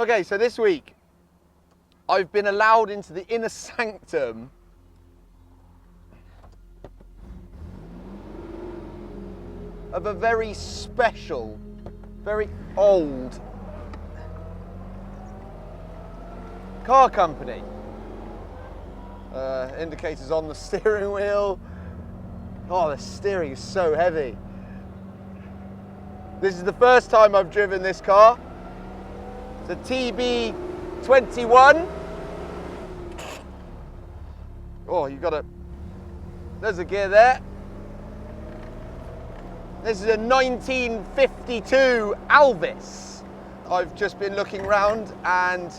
Okay, so this week I've been allowed into the inner sanctum of a very special, very old car company. Indicators on the steering wheel. Oh, the steering is so heavy. This is the first time I've driven this car. It's a TB21. Oh, you've got there's a gear there. This is a 1952 Alvis. I've just been looking around and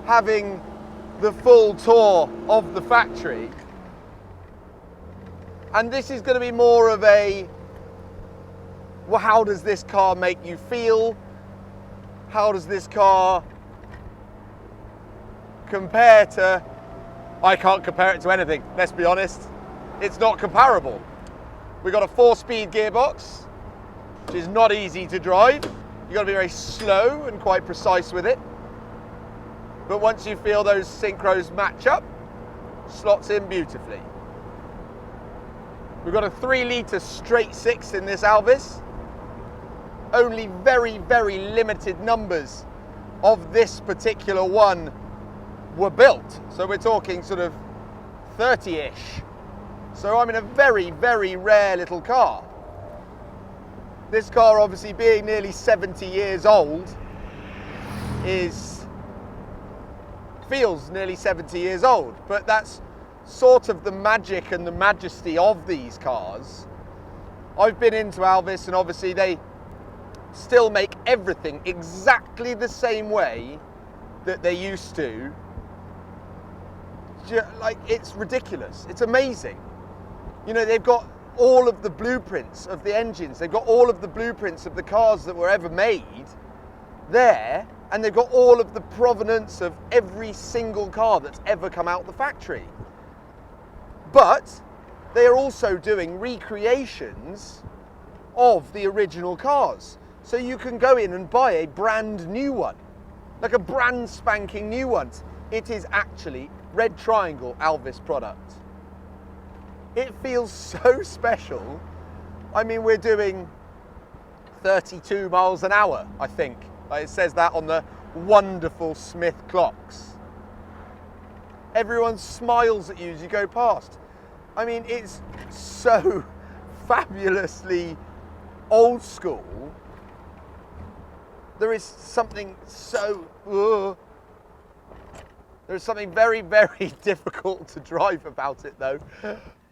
having the full tour of the factory. And this is going to be more of a, well, how does this car make you feel? How does this car compare to, I can't compare it to anything, let's be honest. It's not comparable. We've got a 4-speed gearbox, which is not easy to drive. You've got to be very slow and quite precise with it. But once you feel those synchros match up, slots in beautifully. We've got a 3-litre straight 6 in this Alvis. Only very, very limited numbers of this particular one were built. So we're talking sort of 30-ish. So I'm in a very, very rare little car. This car, obviously being nearly 70 years old, feels nearly 70 years old, but that's sort of the magic and the majesty of these cars. I've been into Alvis, and obviously they still make everything exactly the same way that they used to. Like, it's ridiculous. It's amazing. You know, they've got all of the blueprints of the engines. They've got all of the blueprints of the cars that were ever made there, and they've got all of the provenance of every single car that's ever come out the factory. But they are also doing recreations of the original cars. So you can go in and buy a brand new one, like a brand spanking new one. It is actually Red Triangle Alvis product. It feels so special. I mean, we're doing 32 miles an hour, I think. Like, it says that on the wonderful Smith clocks. Everyone smiles at you as you go past. I mean, it's so fabulously old school. There is something so, there's something very, very difficult to drive about it though.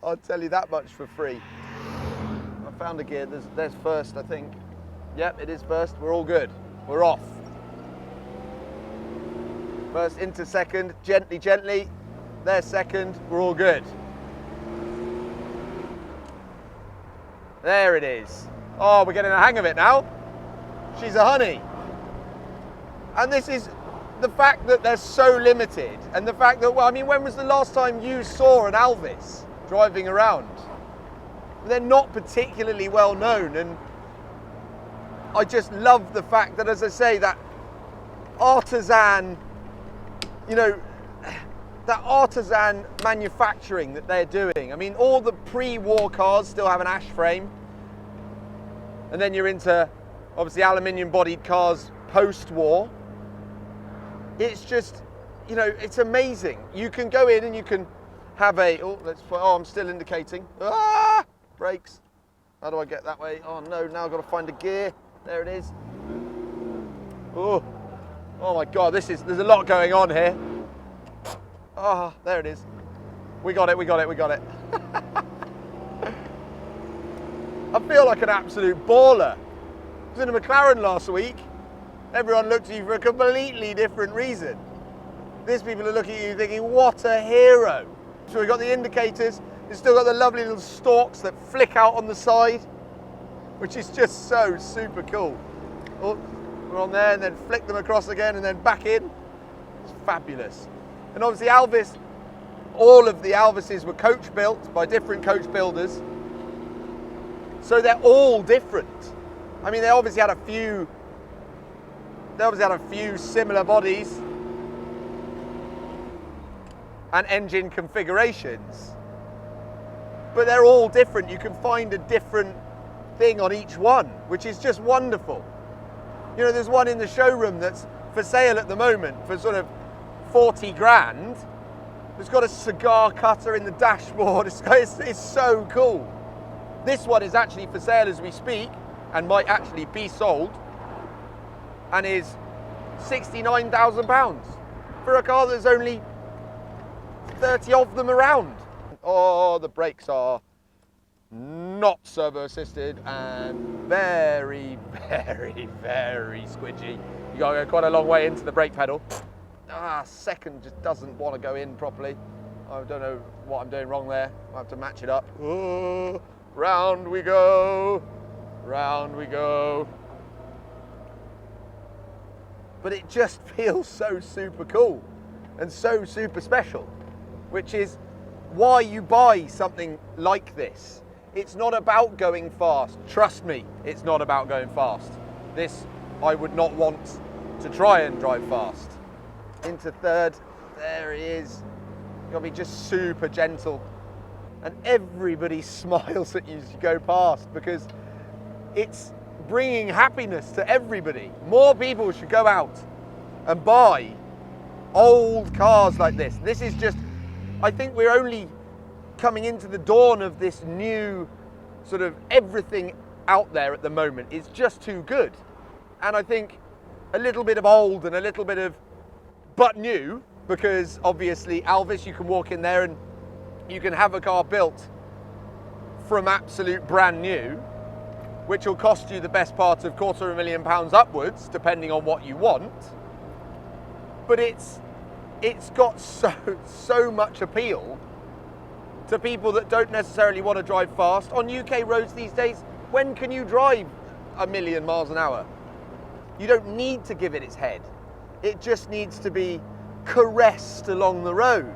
I'll tell you that much for free. I found a gear, there's first, I think. Yep, it is first, we're all good. We're off. First into second, gently, gently. There's second, we're all good. There it is. Oh, we're getting the hang of it now. She's a honey. And this is the fact that they're so limited, and the fact that, well, I mean, when was the last time you saw an Alvis driving around? They're not particularly well known, and I just love the fact that, as I say, that artisan, you know, that artisan manufacturing that they're doing. I mean, all the pre-war cars still have an ash frame, and then you're into, obviously, aluminium bodied cars post-war. It's just, you know, it's amazing. You can go in and you can have I'm still indicating. Ah, brakes. How do I get that way? Oh no, now I've got to find a gear. There it is. Oh my God, there's a lot going on here. Ah, there it is. We got it. I feel like an absolute baller. I was in a McLaren last week. Everyone looked at you for a completely different reason. These people are looking at you thinking, what a hero. So we've got the indicators. It's still got the lovely little stalks that flick out on the side, which is just so super cool. Oh, we're on there, and then flick them across again and then back in. It's fabulous. And obviously Alvis, all of the Alvises were coach built by different coach builders. So they're all different. I mean, they obviously had a few They obviously had a few similar bodies and engine configurations, but they're all different. You can find a different thing on each one, which is just wonderful. You know, there's one in the showroom that's for sale at the moment for sort of 40 grand. It's got a cigar cutter in the dashboard. It's so cool. This one is actually for sale as we speak and might actually be sold, and is £69,000 for a car there's only 30 of them around. Oh, the brakes are not servo assisted and very, very, very squidgy. You gotta go quite a long way into the brake pedal. Second just doesn't want to go in properly. I don't know what I'm doing wrong there. I have to match it up. Oh, round we go, round we go. But it just feels so super cool and so super special, which is why you buy something like this. It's not about going fast. Trust me, it's not about going fast. This, I would not want to try and drive fast. Into third, there he is. You gotta be just super gentle. And everybody smiles at you as you go past, because it's bringing happiness to everybody. More people should go out and buy old cars like this. This is just, I think we're only coming into the dawn of this new sort of everything out there at the moment. It's just too good. And I think a little bit of old and a little bit of but new, because obviously Alvis, you can walk in there and you can have a car built from absolute brand new, which will cost you the best part of £250,000 upwards, depending on what you want. But it's got so much appeal to people that don't necessarily want to drive fast. On UK roads these days, when can you drive 1,000,000 miles an hour? You don't need to give it its head. It just needs to be caressed along the road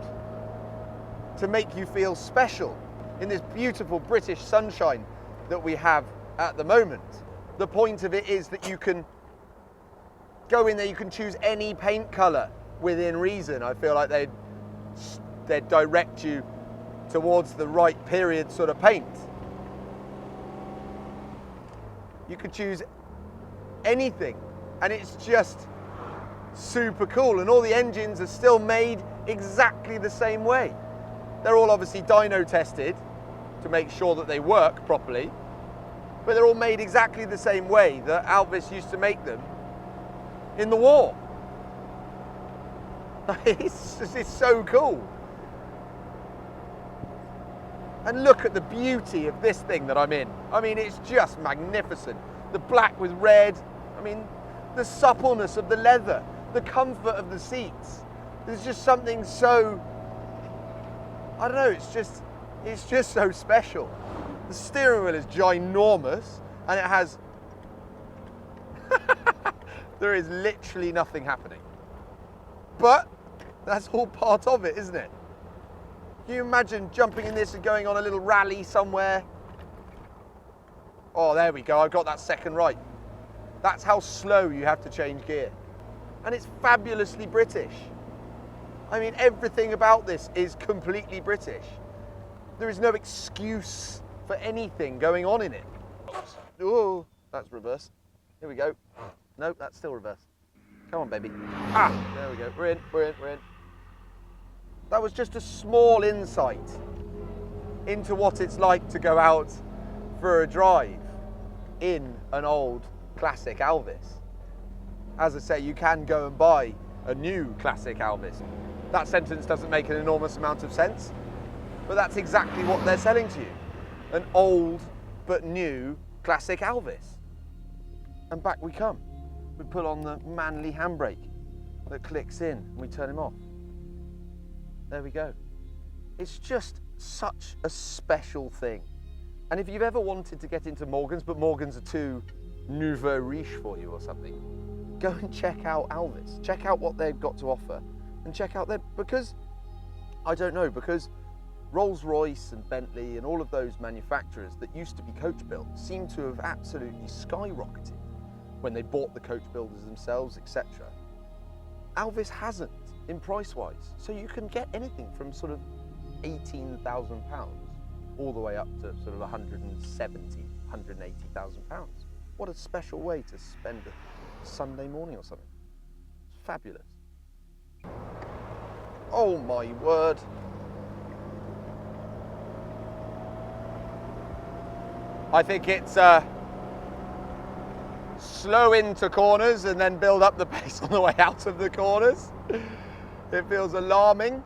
to make you feel special in this beautiful British sunshine that we have at the moment. The point of it is that you can go in there, you can choose any paint colour within reason. I feel like they'd direct you towards the right period sort of paint. You could choose anything, and it's just super cool. And all the engines are still made exactly the same way. They're all obviously dyno tested to make sure that they work properly, but they're all made exactly the same way that Alvis used to make them in the war. It's so cool. And look at the beauty of this thing that I'm in. I mean, it's just magnificent. The black with red, I mean, the suppleness of the leather, the comfort of the seats. There's just something so, I don't know, it's just so special. The steering wheel is ginormous, and it has, there is literally nothing happening. But that's all part of it, isn't it? Can you imagine jumping in this and going on a little rally somewhere? Oh, there we go, I've got that second right. That's how slow you have to change gear. And it's fabulously British. I mean, everything about this is completely British. There is no excuse for anything going on in it. Oh, that's reverse. Here we go. Nope, that's still reverse. Come on, baby. There we go. We're in, we're in, we're in. That was just a small insight into what it's like to go out for a drive in an old classic Alvis. As I say, you can go and buy a new classic Alvis. That sentence doesn't make an enormous amount of sense, but that's exactly what they're selling to you. An old but new classic Alvis. And back we come. We pull on the manly handbrake that clicks in and we turn him off. There we go. It's just such a special thing. And if you've ever wanted to get into Morgans, but Morgans are too nouveau riche for you or something, go and check out Alvis. Check out what they've got to offer and check out their, because, I don't know, because Rolls-Royce and Bentley and all of those manufacturers that used to be coach built seem to have absolutely skyrocketed when they bought the coach builders themselves, etc. Alvis hasn't in price-wise. So you can get anything from sort of £18,000 all the way up to sort of 170, 180,000 pounds. What a special way to spend a Sunday morning or something. It's fabulous. Oh my word. I think it's slow into corners and then build up the pace on the way out of the corners. It feels alarming.